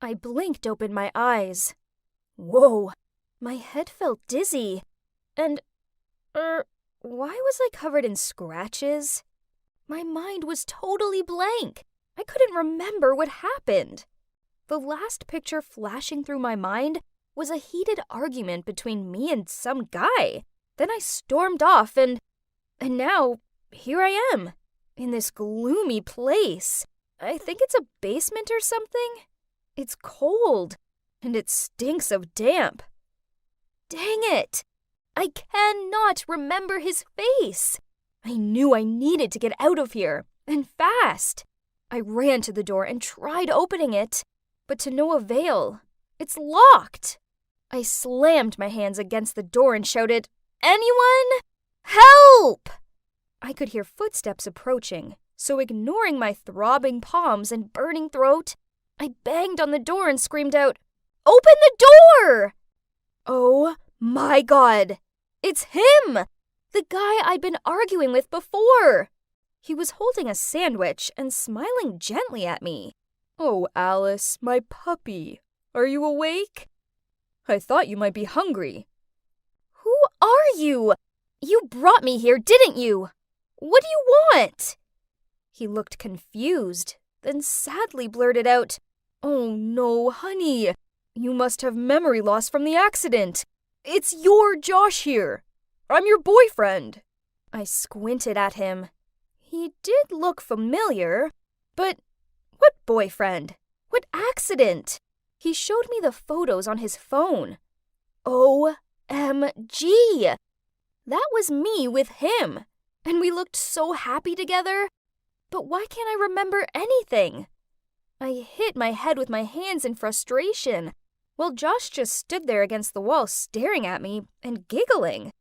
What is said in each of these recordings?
I blinked open my eyes. Whoa, my head felt dizzy. And, why was I covered in scratches? My mind was totally blank. I couldn't remember what happened. The last picture flashing through my mind was a heated argument between me and some guy. Then I stormed off and now, here I am, in this gloomy place. I think it's a basement or something. It's cold, and it stinks of damp. Dang it! I cannot remember his face. I knew I needed to get out of here, and fast. I ran to the door and tried opening it, but to no avail. It's locked. I slammed my hands against the door and shouted, "Anyone? Help!" I could hear footsteps approaching, so ignoring my throbbing palms and burning throat, I banged on the door and screamed out, "Open the door!" Oh my God! It's him! The guy I'd been arguing with before! He was holding a sandwich and smiling gently at me. "Oh, Alice, my puppy. Are you awake? I thought you might be hungry." "Who are you? You brought me here, didn't you? What do you want?" He looked confused, then sadly blurted out, "Oh no, honey. You must have memory loss from the accident. It's your Josh here. I'm your boyfriend." I squinted at him. He did look familiar, but what boyfriend? What accident? He showed me the photos on his phone. OMG! That was me with him, and we looked so happy together. But why can't I remember anything? I hit my head with my hands in frustration, while Josh just stood there against the wall staring at me and giggling.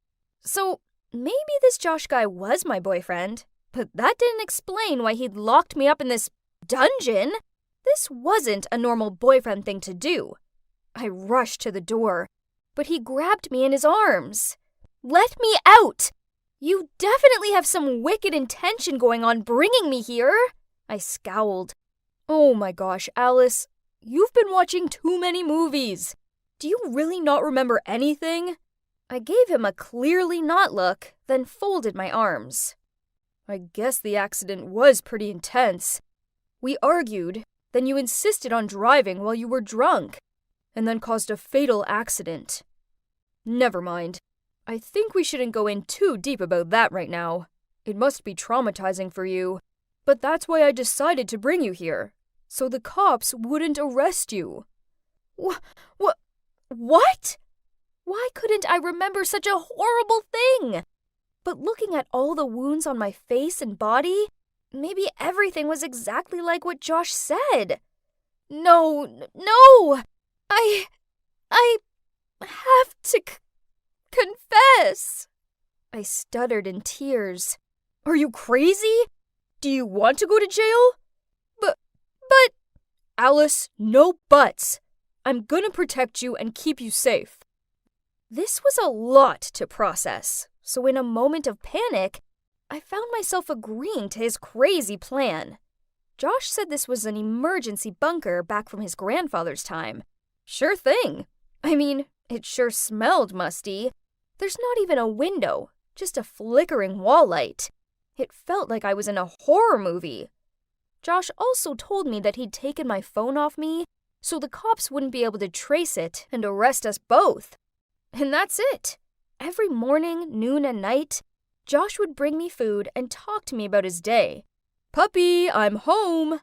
So maybe this Josh guy was my boyfriend, but that didn't explain why he'd locked me up in this dungeon. This wasn't a normal boyfriend thing to do. I rushed to the door, but he grabbed me in his arms. "Let me out! You definitely have some wicked intention going on bringing me here." I scowled. "Oh my gosh, Alice, you've been watching too many movies. Do you really not remember anything?" I gave him a clearly not look, then folded my arms. "I guess the accident was pretty intense. We argued, then you insisted on driving while you were drunk, and then caused a fatal accident. Never mind. I think we shouldn't go in too deep about that right now. It must be traumatizing for you. But that's why I decided to bring you here, so the cops wouldn't arrest you." What? Why couldn't I remember such a horrible thing? But looking at all the wounds on my face and body, maybe everything was exactly like what Josh said. No! I have to confess. I stuttered in tears. "Are you crazy? Do you want to go to jail?" But... Alice, no buts. I'm gonna protect you and keep you safe." This was a lot to process, so in a moment of panic, I found myself agreeing to his crazy plan. Josh said this was an emergency bunker back from his grandfather's time. Sure thing. I mean, it sure smelled musty. There's not even a window, just a flickering wall light. It felt like I was in a horror movie. Josh also told me that he'd taken my phone off me, so the cops wouldn't be able to trace it and arrest us both. And that's it. Every morning, noon, and night, Josh would bring me food and talk to me about his day. "Puppy, I'm home."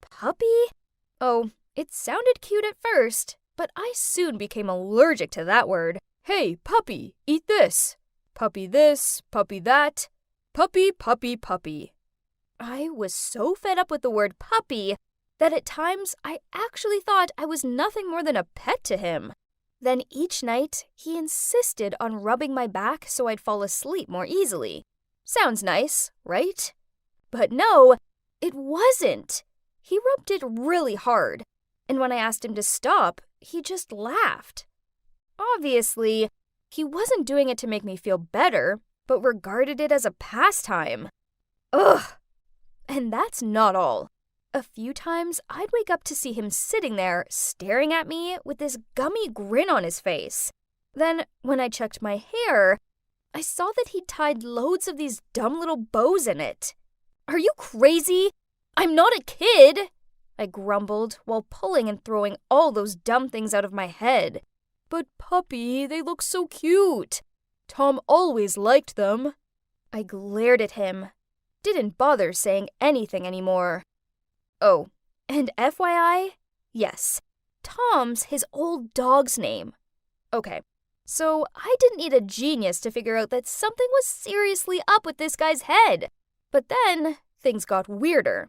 Puppy? Oh, it sounded cute at first, but I soon became allergic to that word. "Hey, puppy, eat this. Puppy this, puppy that. Puppy, puppy, puppy." I was so fed up with the word puppy that at times I actually thought I was nothing more than a pet to him. Then each night, he insisted on rubbing my back so I'd fall asleep more easily. Sounds nice, right? But no, it wasn't. He rubbed it really hard, and when I asked him to stop, he just laughed. Obviously, he wasn't doing it to make me feel better, but regarded it as a pastime. Ugh! And that's not all. A few times, I'd wake up to see him sitting there, staring at me with this gummy grin on his face. Then, when I checked my hair, I saw that he'd tied loads of these dumb little bows in it. "Are you crazy? I'm not a kid!" I grumbled while pulling and throwing all those dumb things out of my head. "But puppy, they look so cute. Tom always liked them." I glared at him. Didn't bother saying anything anymore. Oh, and FYI, yes, Tom's his old dog's name. Okay, so I didn't need a genius to figure out that something was seriously up with this guy's head. But then, things got weirder.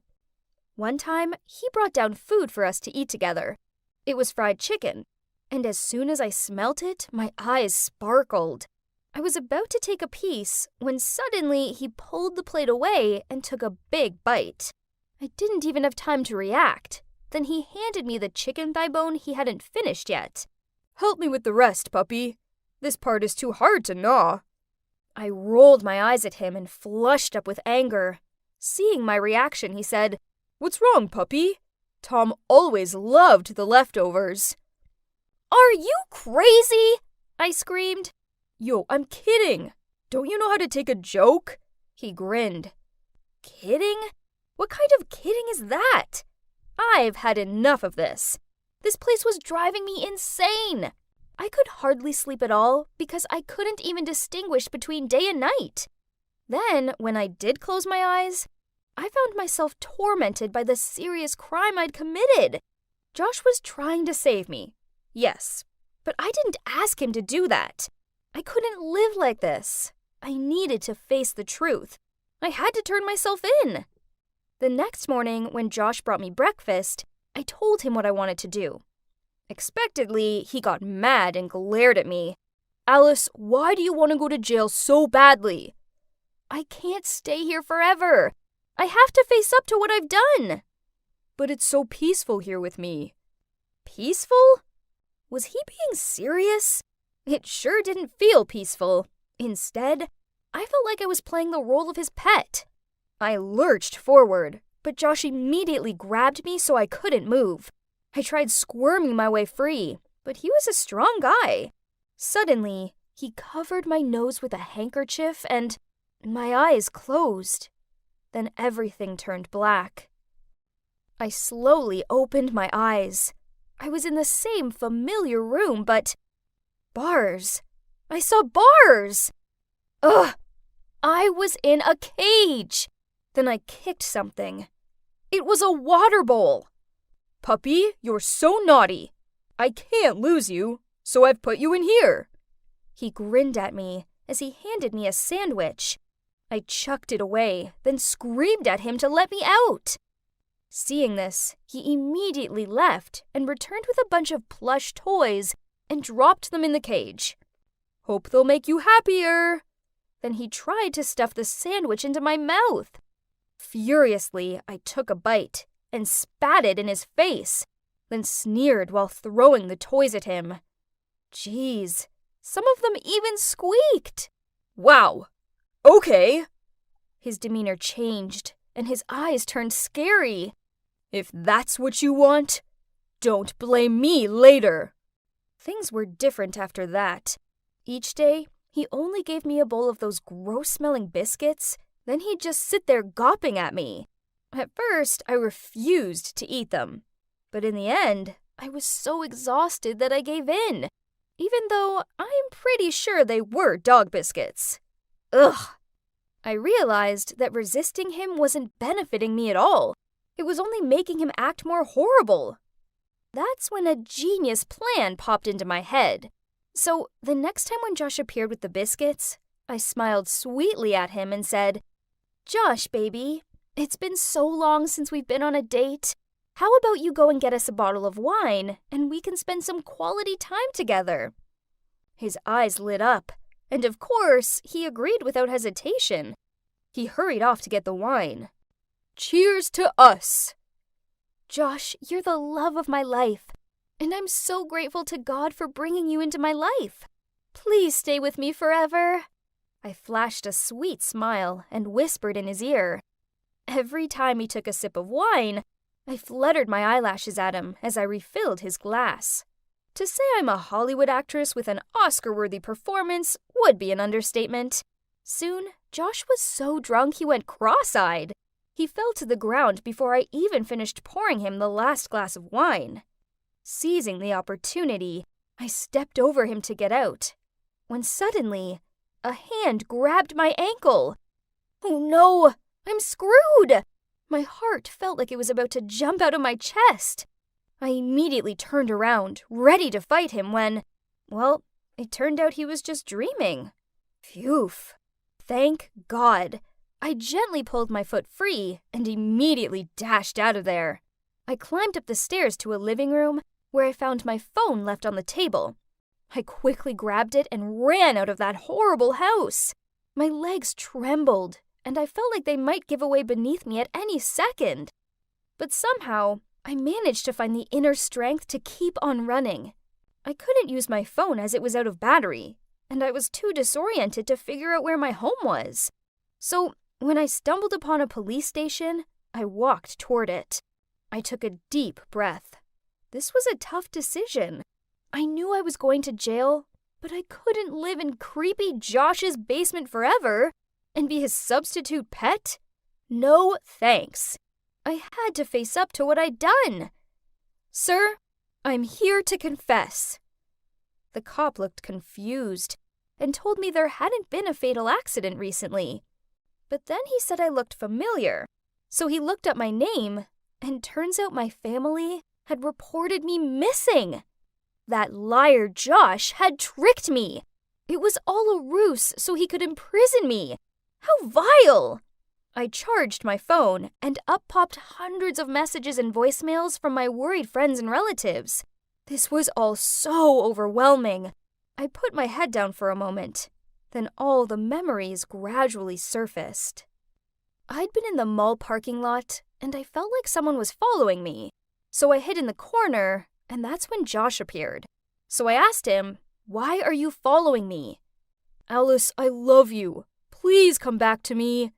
One time, he brought down food for us to eat together. It was fried chicken, and as soon as I smelt it, my eyes sparkled. I was about to take a piece when suddenly he pulled the plate away and took a big bite. I didn't even have time to react. Then he handed me the chicken thigh bone he hadn't finished yet. "Help me with the rest, puppy. This part is too hard to gnaw." I rolled my eyes at him and flushed up with anger. Seeing my reaction, he said, "What's wrong, puppy? Tom always loved the leftovers." "Are you crazy?" I screamed. "Yo, I'm kidding. Don't you know how to take a joke?" He grinned. Kidding? What kind of kidding is that? I've had enough of this. This place was driving me insane. I could hardly sleep at all because I couldn't even distinguish between day and night. Then, when I did close my eyes, I found myself tormented by the serious crime I'd committed. Josh was trying to save me. Yes, but I didn't ask him to do that. I couldn't live like this. I needed to face the truth. I had to turn myself in. The next morning, when Josh brought me breakfast, I told him what I wanted to do. Expectedly, he got mad and glared at me. "Alice, why do you want to go to jail so badly?" "I can't stay here forever. I have to face up to what I've done." "But it's so peaceful here with me." Peaceful? Was he being serious? It sure didn't feel peaceful. Instead, I felt like I was playing the role of his pet. I lurched forward, but Josh immediately grabbed me so I couldn't move. I tried squirming my way free, but he was a strong guy. Suddenly, he covered my nose with a handkerchief and my eyes closed. Then everything turned black. I slowly opened my eyes. I was in the same familiar room, but bars. I saw bars! Ugh! I was in a cage! Then I kicked something. It was a water bowl! "Puppy, you're so naughty! I can't lose you, so I've put you in here!" He grinned at me as he handed me a sandwich. I chucked it away, then screamed at him to let me out. Seeing this, he immediately left and returned with a bunch of plush toys and dropped them in the cage. "Hope they'll make you happier." Then he tried to stuff the sandwich into my mouth. Furiously, I took a bite and spat it in his face, then sneered while throwing the toys at him. Geez, some of them even squeaked. "Wow, okay." His demeanor changed, and his eyes turned scary. "If that's what you want, don't blame me later." Things were different after that. Each day, he only gave me a bowl of those gross-smelling biscuits, then he'd just sit there gawping at me. At first, I refused to eat them. But in the end, I was so exhausted that I gave in, even though I'm pretty sure they were dog biscuits. Ugh! I realized that resisting him wasn't benefiting me at all. It was only making him act more horrible. That's when a genius plan popped into my head. So the next time when Josh appeared with the biscuits, I smiled sweetly at him and said, "Josh, baby, it's been so long since we've been on a date. How about you go and get us a bottle of wine, and we can spend some quality time together?" His eyes lit up, and of course, he agreed without hesitation. He hurried off to get the wine. "Cheers to us!" "Josh, you're the love of my life, and I'm so grateful to God for bringing you into my life. Please stay with me forever." I flashed a sweet smile and whispered in his ear. Every time he took a sip of wine, I fluttered my eyelashes at him as I refilled his glass. To say I'm a Hollywood actress with an Oscar-worthy performance would be an understatement. Soon, Josh was so drunk he went cross-eyed. He fell to the ground before I even finished pouring him the last glass of wine. Seizing the opportunity, I stepped over him to get out, when suddenly, a hand grabbed my ankle. Oh no, I'm screwed! My heart felt like it was about to jump out of my chest. I immediately turned around, ready to fight him when, well, it turned out he was just dreaming. Phew. Thank God. I gently pulled my foot free and immediately dashed out of there. I climbed up the stairs to a living room where I found my phone left on the table. I quickly grabbed it and ran out of that horrible house. My legs trembled, and I felt like they might give away beneath me at any second. But somehow, I managed to find the inner strength to keep on running. I couldn't use my phone as it was out of battery, and I was too disoriented to figure out where my home was. So, when I stumbled upon a police station, I walked toward it. I took a deep breath. This was a tough decision. I knew I was going to jail, but I couldn't live in creepy Josh's basement forever and be his substitute pet. No thanks. I had to face up to what I'd done. Sir, I'm here to confess. The cop looked confused and told me there hadn't been a fatal accident recently. But then he said I looked familiar, so he looked up my name, and turns out my family had reported me missing. That liar Josh had tricked me. It was all a ruse so he could imprison me. How vile! I charged my phone, and up popped hundreds of messages and voicemails from my worried friends and relatives. This was all so overwhelming. I put my head down for a moment. Then all the memories gradually surfaced. I'd been in the mall parking lot, and I felt like someone was following me. So I hid in the corner, and that's when Josh appeared. So I asked him, "Why are you following me?" "Alice, I love you. Please come back to me."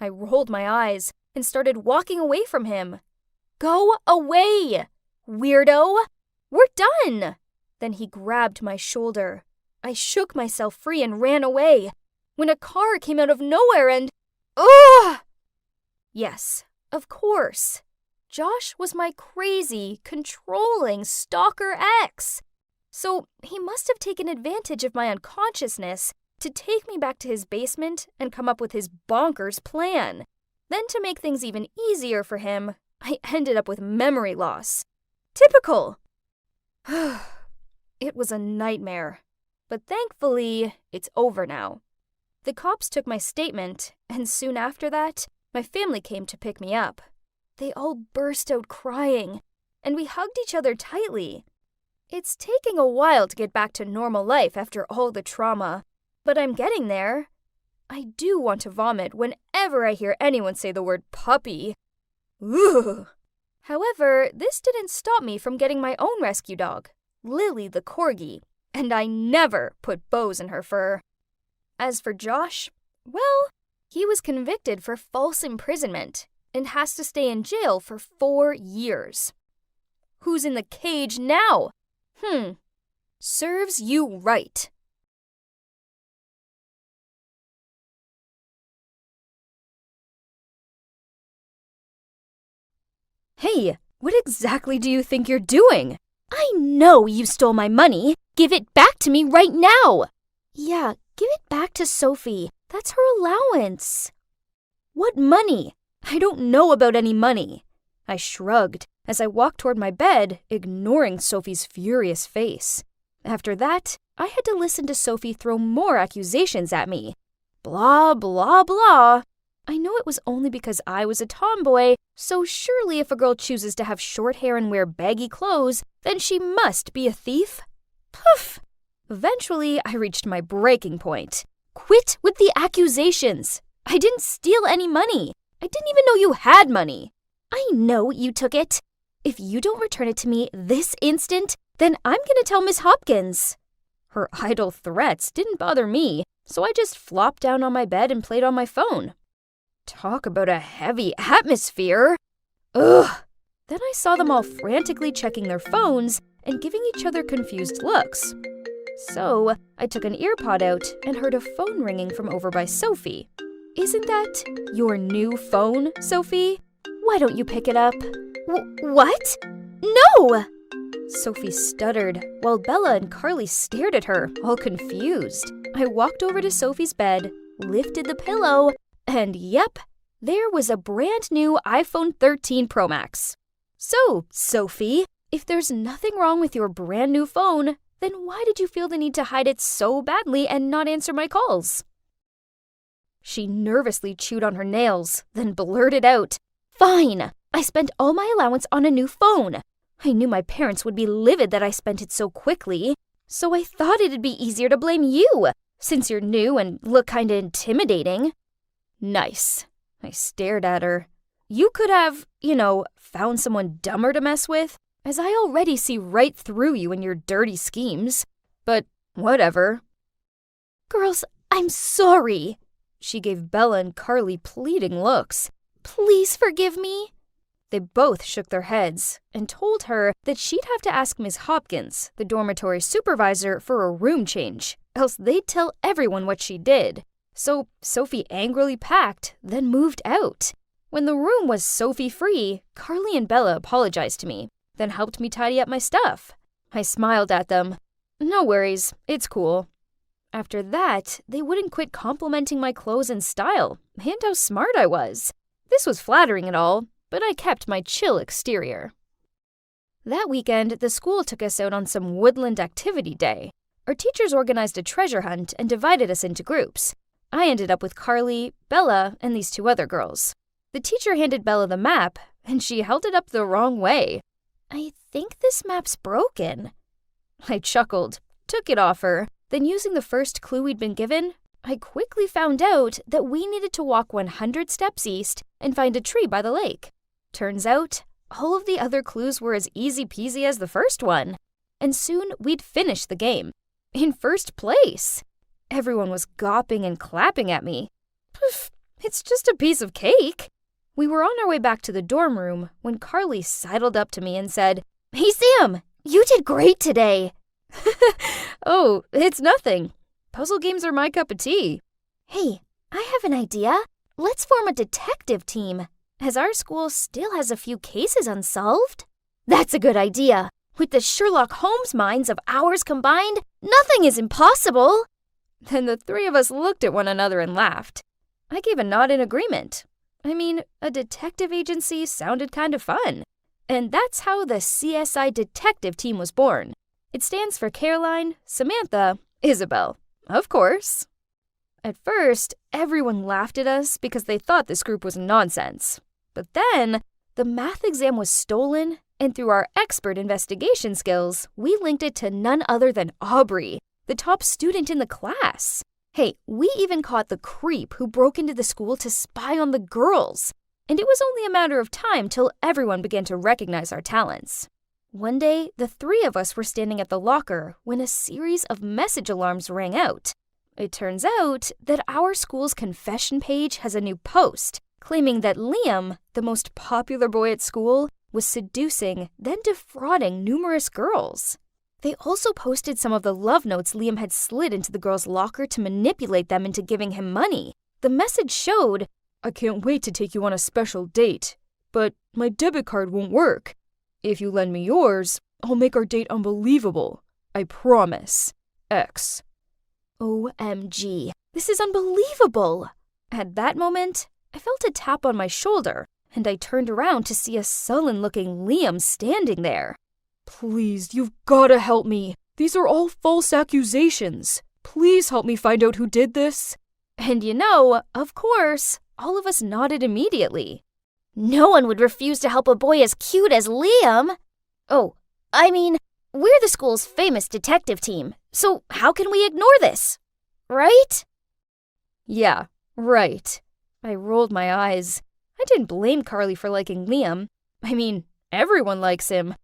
I rolled my eyes and started walking away from him. "Go away, weirdo! We're done!" Then he grabbed my shoulder. I shook myself free and ran away, when a car came out of nowhere and... Ugh! Yes, of course. Josh was my crazy, controlling stalker ex. So he must have taken advantage of my unconsciousness to take me back to his basement and come up with his bonkers plan. Then to make things even easier for him, I ended up with memory loss. Typical! It was a nightmare. But thankfully, it's over now. The cops took my statement, and soon after that, my family came to pick me up. They all burst out crying, and we hugged each other tightly. It's taking a while to get back to normal life after all the trauma, but I'm getting there. I do want to vomit whenever I hear anyone say the word puppy. Ugh. However, this didn't stop me from getting my own rescue dog, Lily the Corgi, and I never put bows in her fur. As for Josh, well, he was convicted for false imprisonment and has to stay in jail for 4 years. Who's in the cage now? Serves you right. Hey, what exactly do you think you're doing? I know you stole my money. Give it back to me right now. Yeah, give it back to Sophie. That's her allowance. What money? I don't know about any money. I shrugged as I walked toward my bed, ignoring Sophie's furious face. After that, I had to listen to Sophie throw more accusations at me. Blah, blah, blah. I know it was only because I was a tomboy, so surely if a girl chooses to have short hair and wear baggy clothes, then she must be a thief. Poof! Eventually, I reached my breaking point. Quit with the accusations. I didn't steal any money. I didn't even know you had money. I know you took it. If you don't return it to me this instant, then I'm gonna tell Miss Hopkins. Her idle threats didn't bother me, so I just flopped down on my bed and played on my phone. Talk about a heavy atmosphere. Ugh! Then I saw them all frantically checking their phones and giving each other confused looks. So I took an earpod out and heard a phone ringing from over by Sophie. Isn't that your new phone, Sophie? Why don't you pick it up? What? No! Sophie stuttered, while Bella and Carly stared at her, all confused. I walked over to Sophie's bed, lifted the pillow, and yep, there was a brand new iPhone 13 Pro Max. So, Sophie, if there's nothing wrong with your brand new phone, then why did you feel the need to hide it so badly and not answer my calls? She nervously chewed on her nails, then blurted out, "Fine, I spent all my allowance on a new phone. I knew my parents would be livid that I spent it so quickly, so I thought it'd be easier to blame you, since you're new and look kinda intimidating." Nice. I stared at her. You could have, found someone dumber to mess with, as I already see right through you and your dirty schemes. But whatever. Girls, I'm sorry. She gave Bella and Carly pleading looks. Please forgive me. They both shook their heads and told her that she'd have to ask Miss Hopkins, the dormitory supervisor, for a room change, else they'd tell everyone what she did. So Sophie angrily packed, then moved out. When the room was Sophie-free, Carly and Bella apologized to me, then helped me tidy up my stuff. I smiled at them. No worries, it's cool. After that, they wouldn't quit complimenting my clothes and style, and how smart I was. This was flattering and all, but I kept my chill exterior. That weekend, the school took us out on some woodland activity day. Our teachers organized a treasure hunt and divided us into groups. I ended up with Carly, Bella, and these two other girls. The teacher handed Bella the map, and she held it up the wrong way. I think this map's broken. I chuckled, took it off her, then using the first clue we'd been given, I quickly found out that we needed to walk 100 steps east and find a tree by the lake. Turns out, all of the other clues were as easy peasy as the first one. And soon we'd finish the game. In first place. Everyone was gawping and clapping at me. Poof, it's just a piece of cake. We were on our way back to the dorm room when Carly sidled up to me and said, "Hey Sam, you did great today." Oh, it's nothing. Puzzle games are my cup of tea. Hey, I have an idea. Let's form a detective team, as our school still has a few cases unsolved. That's a good idea. With the Sherlock Holmes minds of ours combined, nothing is impossible. Then the three of us looked at one another and laughed. I gave a nod in agreement. I mean, a detective agency sounded kind of fun. And that's how the CSI detective team was born. It stands for Caroline, Samantha, Isabel. Of course. At first, everyone laughed at us because they thought this group was nonsense. But then, the math exam was stolen, and through our expert investigation skills, we linked it to none other than Aubrey, the top student in the class. Hey, we even caught the creep who broke into the school to spy on the girls. And it was only a matter of time till everyone began to recognize our talents. One day, the three of us were standing at the locker when a series of message alarms rang out. It turns out that our school's confession page has a new post claiming that Liam, the most popular boy at school, was seducing, then defrauding numerous girls. They also posted some of the love notes Liam had slid into the girls' locker to manipulate them into giving him money. The message showed, "I can't wait to take you on a special date, but my debit card won't work. If you lend me yours, I'll make our date unbelievable. I promise. X." OMG, this is unbelievable. At that moment, I felt a tap on my shoulder, and I turned around to see a sullen-looking Liam standing there. "Please, you've gotta help me. These are all false accusations. Please help me find out who did this." And of course, all of us nodded immediately. No one would refuse to help a boy as cute as Liam. Oh, I mean, we're the school's famous detective team, so how can we ignore this? Right? Yeah, right. I rolled my eyes. I didn't blame Carly for liking Liam. I mean, everyone likes him.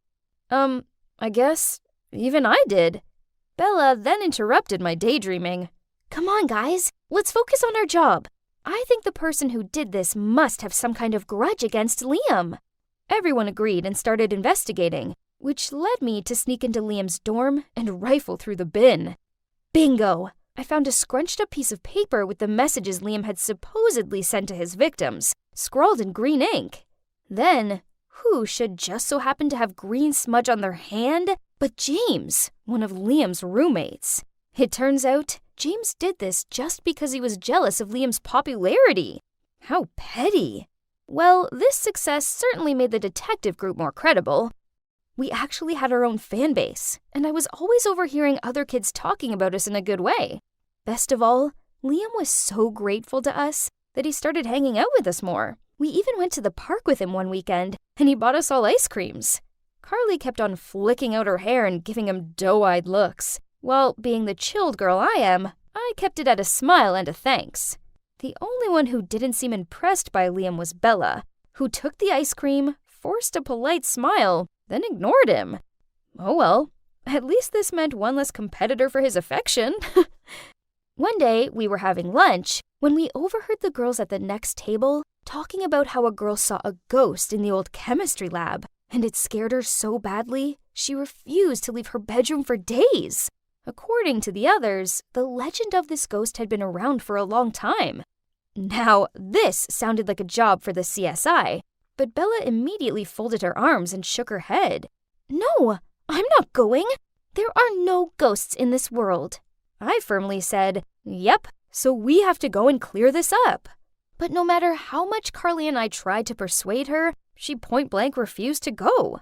I guess even I did. Bella then interrupted my daydreaming. Come on, guys, let's focus on our job. I think the person who did this must have some kind of grudge against Liam. Everyone agreed and started investigating, which led me to sneak into Liam's dorm and rifle through the bin. Bingo! I found a scrunched up piece of paper with the messages Liam had supposedly sent to his victims, scrawled in green ink. Then, who should just so happen to have green smudge on their hand but James, one of Liam's roommates. It turns out, James did this just because he was jealous of Liam's popularity. How petty. Well, this success certainly made the detective group more credible. We actually had our own fan base, and I was always overhearing other kids talking about us in a good way. Best of all, Liam was so grateful to us that he started hanging out with us more. We even went to the park with him one weekend, and he bought us all ice creams. Carly kept on flicking out her hair and giving him doe-eyed looks, while, being the chilled girl I am, I kept it at a smile and a thanks. The only one who didn't seem impressed by Liam was Bella, who took the ice cream, forced a polite smile, then ignored him. Oh well, at least this meant one less competitor for his affection. One day, we were having lunch when we overheard the girls at the next table talking about how a girl saw a ghost in the old chemistry lab, and it scared her so badly, she refused to leave her bedroom for days. According to the others, the legend of this ghost had been around for a long time. Now, this sounded like a job for the CSI, but Bella immediately folded her arms and shook her head. No, I'm not going. There are no ghosts in this world. I firmly said, yep, so we have to go and clear this up. But no matter how much Carly and I tried to persuade her, she point-blank refused to go.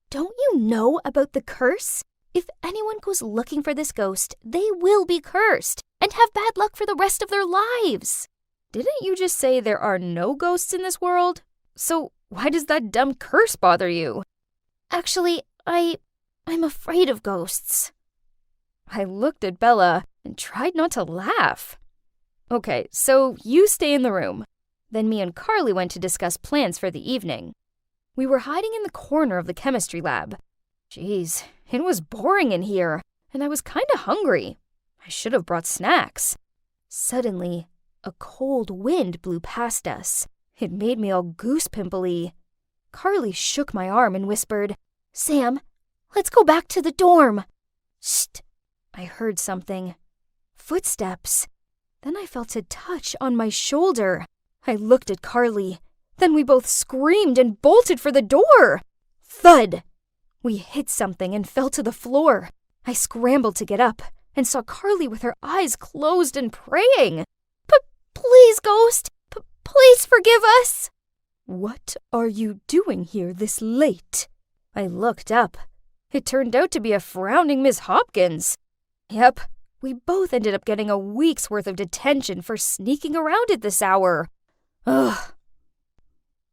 Don't you know about the curse? If anyone goes looking for this ghost, they will be cursed and have bad luck for the rest of their lives. Didn't you just say there are no ghosts in this world? So why does that dumb curse bother you? Actually, I'm afraid of ghosts. I looked at Bella and tried not to laugh. Okay, so you stay in the room. Then me and Carly went to discuss plans for the evening. We were hiding in the corner of the chemistry lab. Jeez, it was boring in here, and I was kinda hungry. I should have brought snacks. Suddenly, a cold wind blew past us. It made me all goose-pimply. Carly shook my arm and whispered, Sam, let's go back to the dorm. Shh! I heard something. Footsteps. Then I felt a touch on my shoulder. I looked at Carly. Then we both screamed and bolted for the door. Thud! We hit something and fell to the floor. I scrambled to get up and saw Carly with her eyes closed and praying. Please, ghost! Please forgive us! What are you doing here this late? I looked up. It turned out to be a frowning Miss Hopkins. Yep, we both ended up getting a week's worth of detention for sneaking around at this hour. Ugh.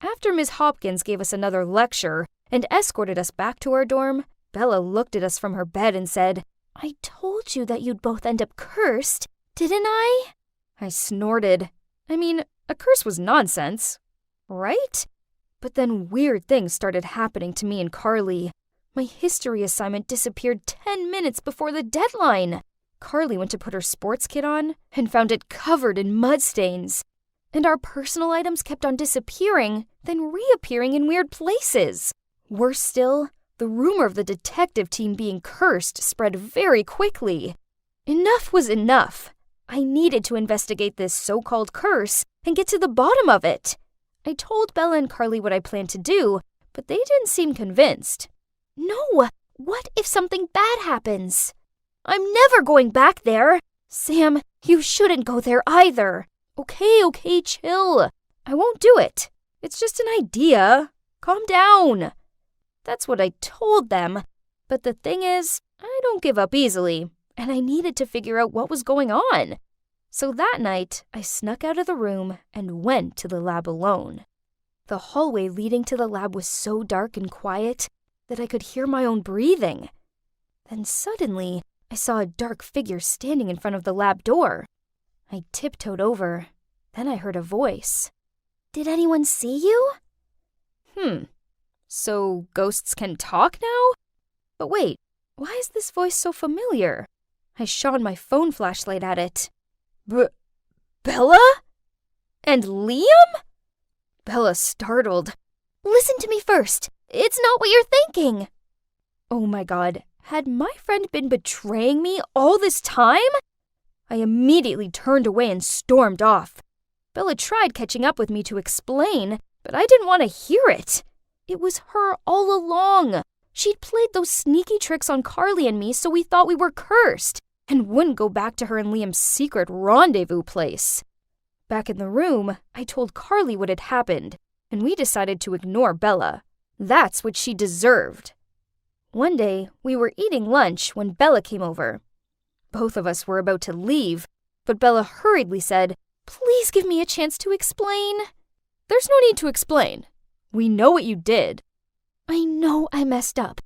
After Miss Hopkins gave us another lecture and escorted us back to our dorm, Bella looked at us from her bed and said, I told you that you'd both end up cursed, didn't I? I snorted. I mean, a curse was nonsense, right? But then weird things started happening to me and Carly. My history assignment disappeared 10 minutes before the deadline. Carly went to put her sports kit on and found it covered in mud stains. And our personal items kept on disappearing, then reappearing in weird places. Worse still, the rumor of the detective team being cursed spread very quickly. Enough was enough. I needed to investigate this so-called curse and get to the bottom of it. I told Bella and Carly what I planned to do, but they didn't seem convinced. No, what if something bad happens? I'm never going back there. Sam, you shouldn't go there either. Okay, chill. I won't do it. It's just an idea. Calm down. That's what I told them. But the thing is, I don't give up easily, and I needed to figure out what was going on. So that night, I snuck out of the room and went to the lab alone. The hallway leading to the lab was so dark and quiet that I could hear my own breathing. Then suddenly, I saw a dark figure standing in front of the lab door. I tiptoed over. Then I heard a voice. Did anyone see you? So ghosts can talk now? But wait, why is this voice so familiar? I shone my phone flashlight at it. Bella? And Liam? Bella startled. listen to me first. It's not what you're thinking. Oh my god, had my friend been betraying me all this time? I immediately turned away and stormed off. Bella tried catching up with me to explain, but I didn't want to hear it. It was her all along. She'd played those sneaky tricks on Carly and me so we thought we were cursed and wouldn't go back to her and Liam's secret rendezvous place. Back in the room, I told Carly what had happened, and we decided to ignore Bella. That's what she deserved. One day, we were eating lunch when Bella came over. Both of us were about to leave, but Bella hurriedly said, "Please give me a chance to explain." "There's no need to explain. We know what you did." "I know I messed up,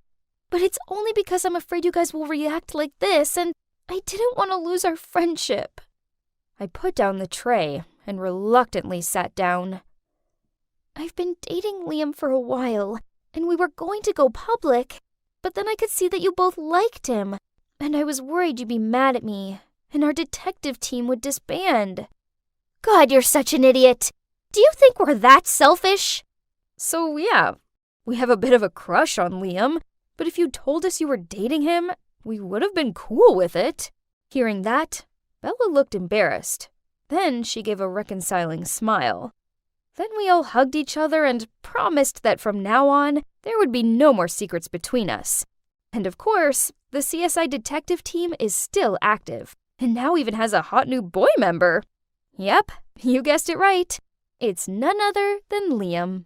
but it's only because I'm afraid you guys will react like this, and I didn't want to lose our friendship." I put down the tray and reluctantly sat down. "I've been dating Liam for a while, and we were going to go public, but then I could see that you both liked him, and I was worried you'd be mad at me, and our detective team would disband." "God, you're such an idiot! Do you think we're that selfish?" "So yeah, we have a bit of a crush on Liam, but if you told us you were dating him, we would have been cool with it." Hearing that, Bella looked embarrassed. Then she gave a reconciling smile. Then we all hugged each other and promised that from now on, there would be no more secrets between us. And of course, the CSI detective team is still active, and now even has a hot new boy member. Yep, you guessed it right. It's none other than Liam.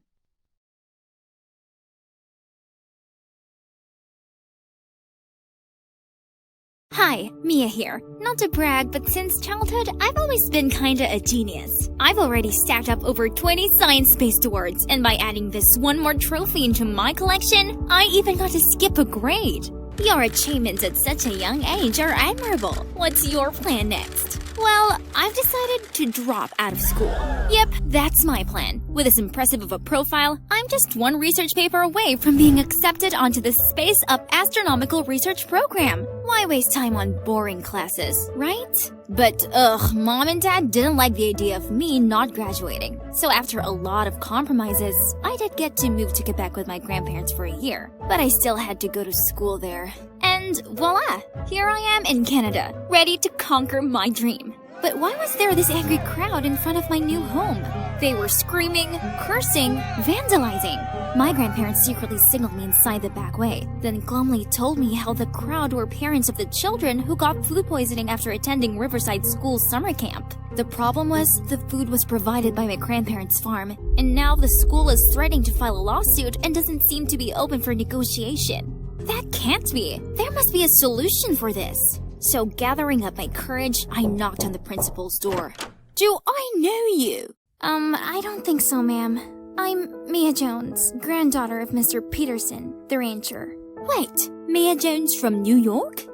Hi, Mia here. Not to brag, but since childhood, I've always been kinda a genius. I've already stacked up over 20 science-based awards, and by adding this one more trophy into my collection, I even got to skip a grade. Your achievements at such a young age are admirable. What's your plan next? Well, I've decided to drop out of school. Yep, that's my plan. With as impressive of a profile, I'm just one research paper away from being accepted onto the Space Up Astronomical Research Program. Why waste time on boring classes, right? But Mom and Dad didn't like the idea of me not graduating. So after a lot of compromises, I did get to move to Quebec with my grandparents for a year. But I still had to go to school there. And voila! Here I am in Canada, ready to conquer my dream. But why was there this angry crowd in front of my new home? They were screaming, cursing, vandalizing. My grandparents secretly signaled me inside the back way, then glumly told me how the crowd were parents of the children who got food poisoning after attending Riverside School summer camp. The problem was, the food was provided by my grandparents' farm, and now the school is threatening to file a lawsuit and doesn't seem to be open for negotiation. That can't be. There must be a solution for this. So gathering up my courage, I knocked on the principal's door. "Do I know you?" I don't think so, ma'am. I'm Mia Jones, granddaughter of Mr. Peterson, the rancher. Wait, Mia Jones from New York?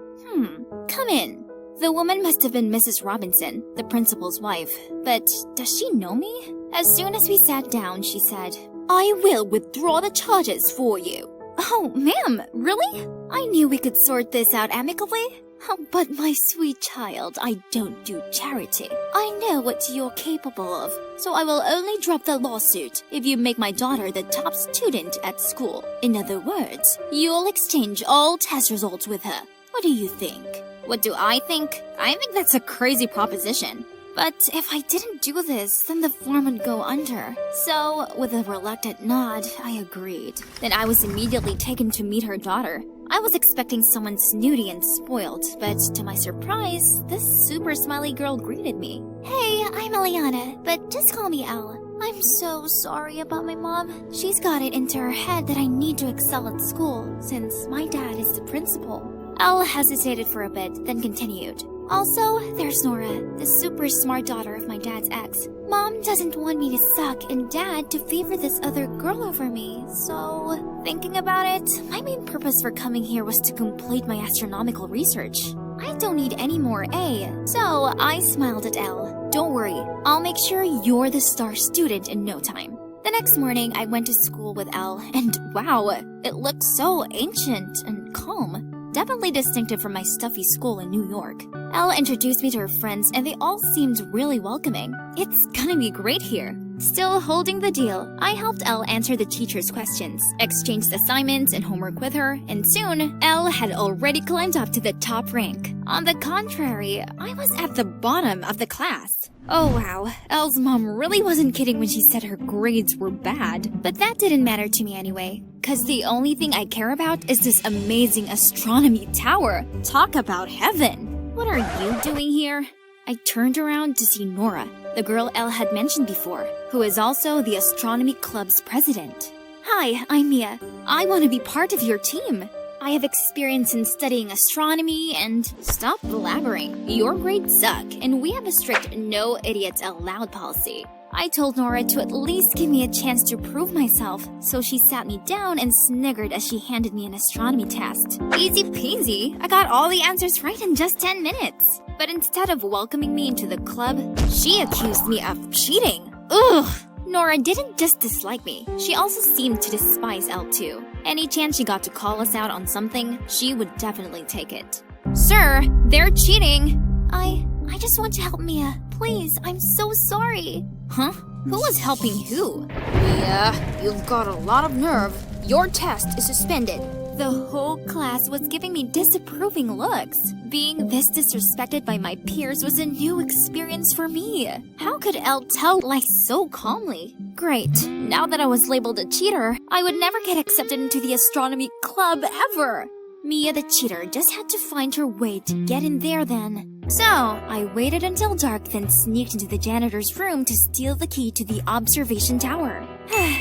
Come in. The woman must have been Mrs. Robinson, the principal's wife. But does she know me? As soon as we sat down, she said, "I will withdraw the charges for you." Oh, ma'am, really? I knew we could sort this out amicably. Oh, but my sweet child, I don't do charity. I know what you're capable of, so I will only drop the lawsuit if you make my daughter the top student at school. In other words, you'll exchange all test results with her. What do you think? What do I think? I think that's a crazy proposition. But if I didn't do this, then the farm would go under. So, with a reluctant nod, I agreed. Then I was immediately taken to meet her daughter. I was expecting someone snooty and spoiled, but to my surprise, this super smiley girl greeted me. "Hey, I'm Eliana, but just call me Elle. I'm so sorry about my mom. She's got it into her head that I need to excel at school, since my dad is the principal." Elle hesitated for a bit, then continued. "Also, there's Nora, the super smart daughter of my dad's ex. Mom doesn't want me to suck and Dad to favor this other girl over me, so... Thinking about it, my main purpose for coming here was to complete my astronomical research. I don't need any more A, so I smiled at Elle. Don't worry, I'll make sure you're the star student in no time." The next morning, I went to school with Elle, and wow, it looked so ancient and calm. Definitely distinctive from my stuffy school in New York. Elle introduced me to her friends and they all seemed really welcoming. It's gonna be great here. Still holding the deal, I helped Elle answer the teacher's questions, exchanged assignments and homework with her, and soon, Elle had already climbed up to the top rank. On the contrary, I was at the bottom of the class. Oh wow, Elle's mom really wasn't kidding when she said her grades were bad. But that didn't matter to me anyway, cause the only thing I care about is this amazing astronomy tower. Talk about heaven! What are you doing here? I turned around to see Nora, the girl Elle had mentioned before, who is also the astronomy club's president. Hi, I'm Mia. I want to be part of your team. I have experience in studying astronomy and… Stop blabbering. Your grades suck, and we have a strict no idiots allowed policy. I told Nora to at least give me a chance to prove myself, so she sat me down and sniggered as she handed me an astronomy test. Easy peasy, I got all the answers right in just 10 minutes. But instead of welcoming me into the club, she accused me of cheating. Ugh! Nora didn't just dislike me, she also seemed to despise Elle too. Any chance she got to call us out on something, she would definitely take it. Sir, they're cheating! I just want to help Mia. Please, I'm so sorry. Huh? Who was helping who? Mia, you've got a lot of nerve. Your test is suspended. The whole class was giving me disapproving looks. Being this disrespected by my peers was a new experience for me. How could Elle tell lies so calmly? Great. Now that I was labeled a cheater, I would never get accepted into the astronomy club ever. Mia the cheater just had to find her way to get in there then. So, I waited until dark, then sneaked into the janitor's room to steal the key to the observation tower.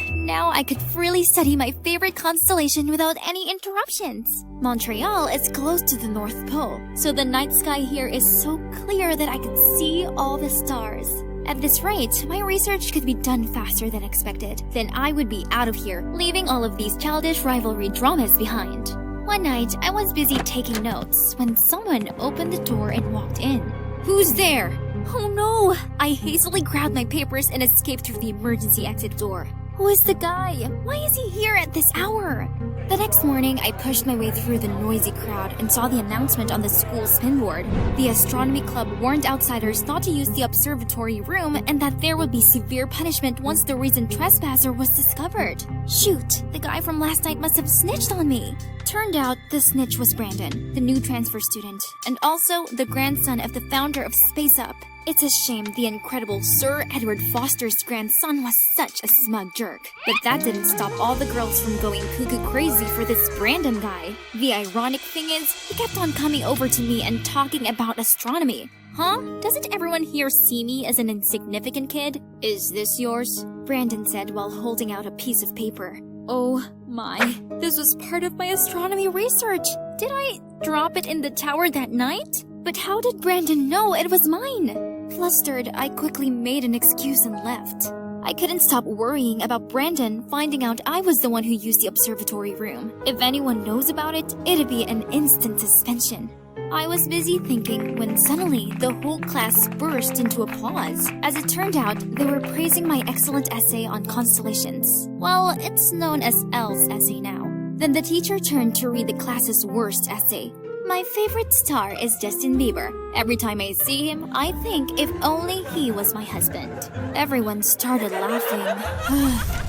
Now I could freely study my favorite constellation without any interruptions. Montreal is close to the North Pole, so the night sky here is so clear that I could see all the stars. At this rate, my research could be done faster than expected. Then I would be out of here, leaving all of these childish rivalry dramas behind. One night, I was busy taking notes when someone opened the door and walked in. Who's there? Oh no! I hastily grabbed my papers and escaped through the emergency exit door. Who is the guy? Why is he here at this hour? The next morning, I pushed my way through the noisy crowd and saw the announcement on the school spinboard. The astronomy club warned outsiders not to use the observatory room and that there would be severe punishment once the recent trespasser was discovered. Shoot, the guy from last night must have snitched on me. Turned out the snitch was Brandon, the new transfer student, and also the grandson of the founder of Space Up. It's a shame the incredible Sir Edward Foster's grandson was such a smug jerk. But that didn't stop all the girls from going cuckoo crazy for this Brandon guy. The ironic thing is, he kept on coming over to me and talking about astronomy. Huh? Doesn't everyone here see me as an insignificant kid? Is this yours? Brandon said while holding out a piece of paper. Oh my, this was part of my astronomy research. Did I drop it in the tower that night? But how did Brandon know it was mine? Flustered, I quickly made an excuse and left. I couldn't stop worrying about Brandon finding out I was the one who used the observatory room. If anyone knows about it, it'd be an instant suspension. I was busy thinking when suddenly the whole class burst into applause. As it turned out, they were praising my excellent essay on constellations. Well, it's known as Elle's essay now. Then the teacher turned to read the class's worst essay. My favorite star is Justin Bieber. Every time I see him, I think if only he was my husband. Everyone started laughing.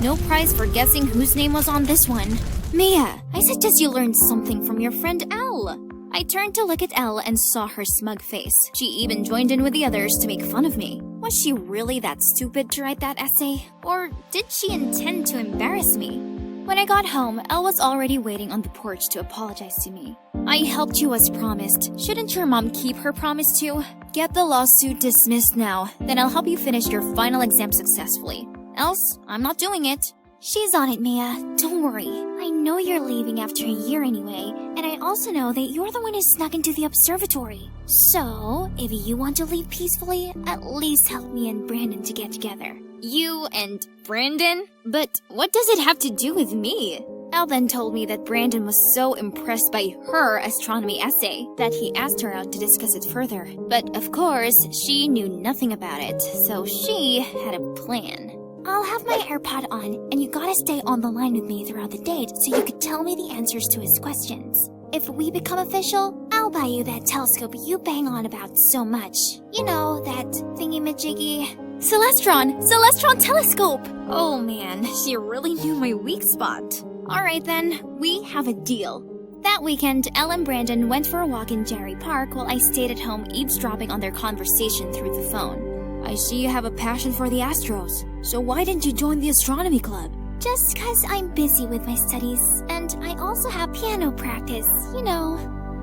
No prize for guessing whose name was on this one. Mia, I suggest you learn something from your friend Elle. I turned to look at Elle and saw her smug face. She even joined in with the others to make fun of me. Was she really that stupid to write that essay? Or did she intend to embarrass me? When I got home, Elle was already waiting on the porch to apologize to me. I helped you as promised. Shouldn't your mom keep her promise too? Get the lawsuit dismissed now, then I'll help you finish your final exam successfully. Else, I'm not doing it. She's on it, Mia. Don't worry. I know you're leaving after a year anyway, and I also know that you're the one who snuck into the observatory. So, if you want to leave peacefully, at least help me and Brandon to get together. You and Brandon? But what does it have to do with me? Elle then told me that Brandon was so impressed by her astronomy essay that he asked her out to discuss it further. But of course, she knew nothing about it, so she had a plan. I'll have my AirPod on, and you gotta stay on the line with me throughout the date so you could tell me the answers to his questions. If we become official, I'll buy you that telescope you bang on about so much. You know, that thingy-majiggy. Celestron! Celestron telescope! Oh man, she really knew my weak spot. Alright then, we have a deal. That weekend, Elle and Brandon went for a walk in Jerry Park while I stayed at home eavesdropping on their conversation through the phone. I see you have a passion for the astros, so why didn't you join the astronomy club? Just 'cause I'm busy with my studies, and I also have piano practice, you know.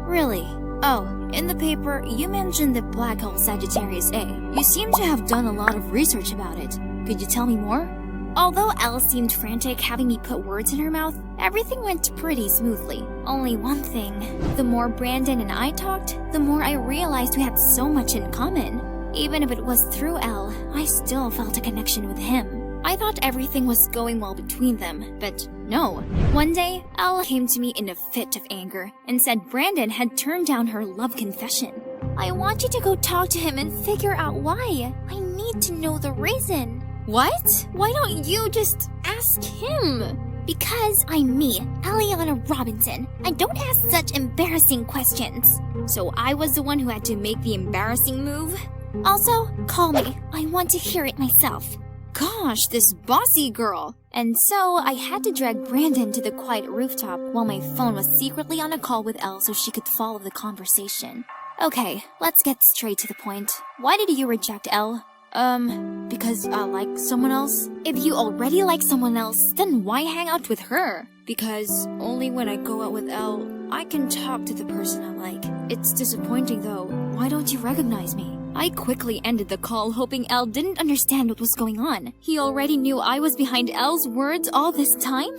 Really? Oh, in the paper, you mentioned the black hole Sagittarius A. You seem to have done a lot of research about it. Could you tell me more? Although Elle seemed frantic having me put words in her mouth, everything went pretty smoothly. Only one thing. The more Brandon and I talked, the more I realized we had so much in common. Even if it was through Elle, I still felt a connection with him. I thought everything was going well between them, but no. One day, Elle came to me in a fit of anger and said Brandon had turned down her love confession. I want you to go talk to him and figure out why. I need to know the reason. What? Why don't you just ask him? Because I'm me, Eliana Robinson. I don't ask such embarrassing questions. So I was the one who had to make the embarrassing move? Also, call me. I want to hear it myself. Gosh, this bossy girl. And so I had to drag Brandon to the quiet rooftop while my phone was secretly on a call with Elle so she could follow the conversation. Okay, let's get straight to the point. Why did you reject Elle? Because I like someone else? If you already like someone else, Then why hang out with her? Because only when I go out with Elle, I can talk to the person I like. It's disappointing though. Why don't you recognize me? I quickly ended the call hoping Elle didn't understand what was going on. He already knew I was behind Elle's words all this time?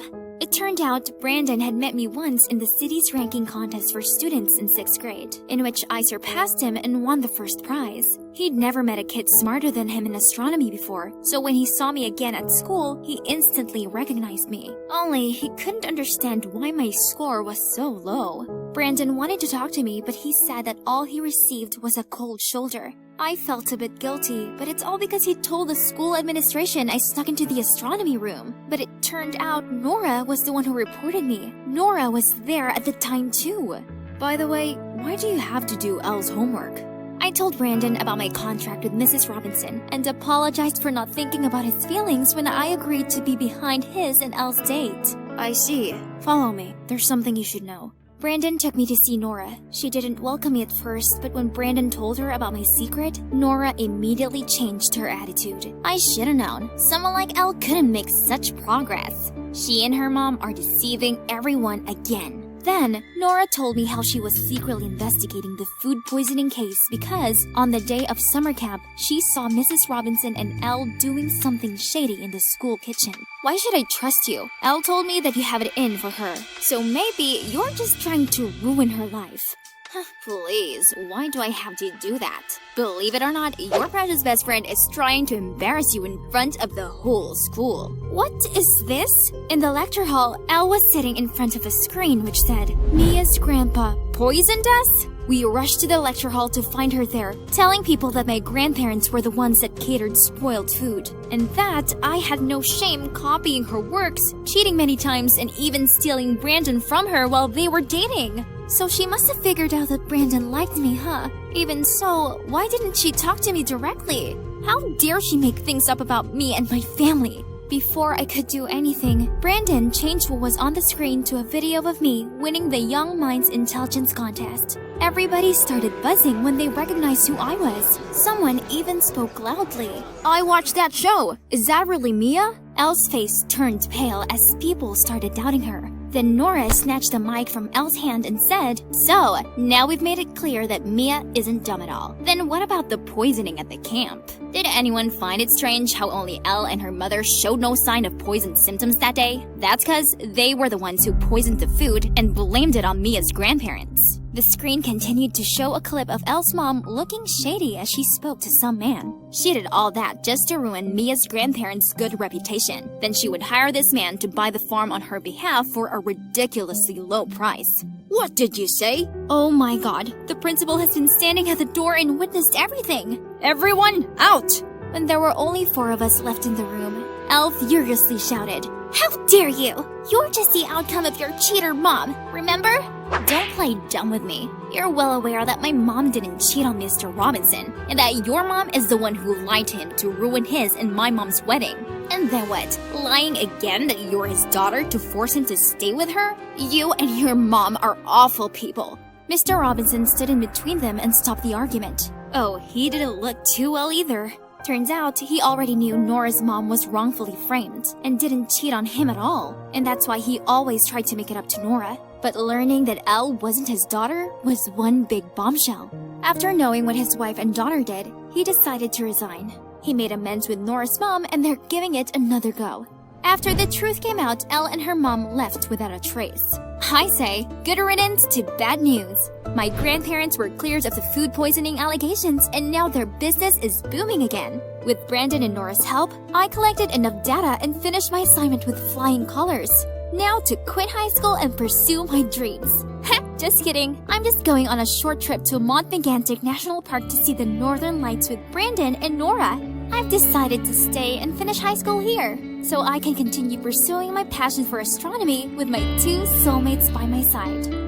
it turned out Brandon had met me once in the city's ranking contest for students in 6th grade, in which I surpassed him and won the first prize. He'd never met a kid smarter than him in astronomy before, so when he saw me again at school, he instantly recognized me. Only, he couldn't understand why my score was so low. Brandon wanted to talk to me, but he said that all he received was a cold shoulder. I felt a bit guilty, but it's all because he told the school administration I snuck into the astronomy room. But it turned out Nora was the one who reported me. Nora was there at the time too. By the way, why do you have to do Elle's homework? I told Brandon about my contract with Mrs. Robinson and apologized for not thinking about his feelings when I agreed to be behind his and Elle's date. I see. Follow me. There's something you should know. Brandon took me to see Nora. She didn't welcome me at first, but when Brandon told her about my secret, Nora immediately changed her attitude. I should've known. Someone like Elle couldn't make such progress. She and her mom are deceiving everyone again. Then, Nora told me how she was secretly investigating the food poisoning case because, on the day of summer camp, she saw Mrs. Robinson and Elle doing something shady in the school kitchen. Why should I trust you? Elle told me that you have it in for her, so maybe you're just trying to ruin her life. Please, why do I have to do that? Believe it or not, your precious best friend is trying to embarrass you in front of the whole school. What is this? In the lecture hall, Elle was sitting in front of a screen which said, "Mia's grandpa poisoned us?" We rushed to the lecture hall to find her there, telling people that my grandparents were the ones that catered spoiled food, and that I had no shame copying her works, cheating many times, and even stealing Brandon from her while they were dating. So she must have figured out that Brandon liked me, huh? Even so, why didn't she talk to me directly? How dare she make things up about me and my family? Before I could do anything, Brandon changed what was on the screen to a video of me winning the Young Minds Intelligence Contest. Everybody started buzzing when they recognized who I was. Someone even spoke loudly. I watched that show! Is that really Mia? Elle's face turned pale as people started doubting her. Then Nora snatched the mic from Elle's hand and said, "So, now we've made it clear that Mia isn't dumb at all. Then what about the poisoning at the camp? Did anyone find it strange how only Elle and her mother showed no sign of poison symptoms that day? That's cause they were the ones who poisoned the food and blamed it on Mia's grandparents." The screen continued to show a clip of Elle's mom looking shady as she spoke to some man. She did all that just to ruin Mia's grandparents' good reputation. Then she would hire this man to buy the farm on her behalf for a ridiculously low price. What did you say? Oh my god, the principal has been standing at the door and witnessed everything. Everyone, out! When there were only 4 of us left in the room, Elle furiously shouted, How dare you? You're just the outcome of your cheater mom, remember? Don't play dumb with me. You're well aware that my mom didn't cheat on Mr. Robinson, and that your mom is the one who lied to him to ruin his and my mom's wedding. And then what? Lying again that you're his daughter to force him to stay with her? You and your mom are awful people. Mr. Robinson stood in between them and stopped the argument. Oh, he didn't look too well either. Turns out he already knew Nora's mom was wrongfully framed and didn't cheat on him at all, and that's why he always tried to make it up to Nora. But learning that Elle wasn't his daughter was one big bombshell. After knowing what his wife and daughter did, he decided to resign. He made amends with Nora's mom and they're giving it another go. After the truth came out, Elle and her mom left without a trace. I say, good riddance to bad news. My grandparents were cleared of the food poisoning allegations and now their business is booming again. With Brandon and Nora's help, I collected enough data and finished my assignment with flying colors. Now to quit high school and pursue my dreams. Just kidding. I'm just going on a short trip to Montmegantic National Park to see the Northern Lights with Brandon and Nora. I've decided to stay and finish high school here, so I can continue pursuing my passion for astronomy with my two soulmates by my side.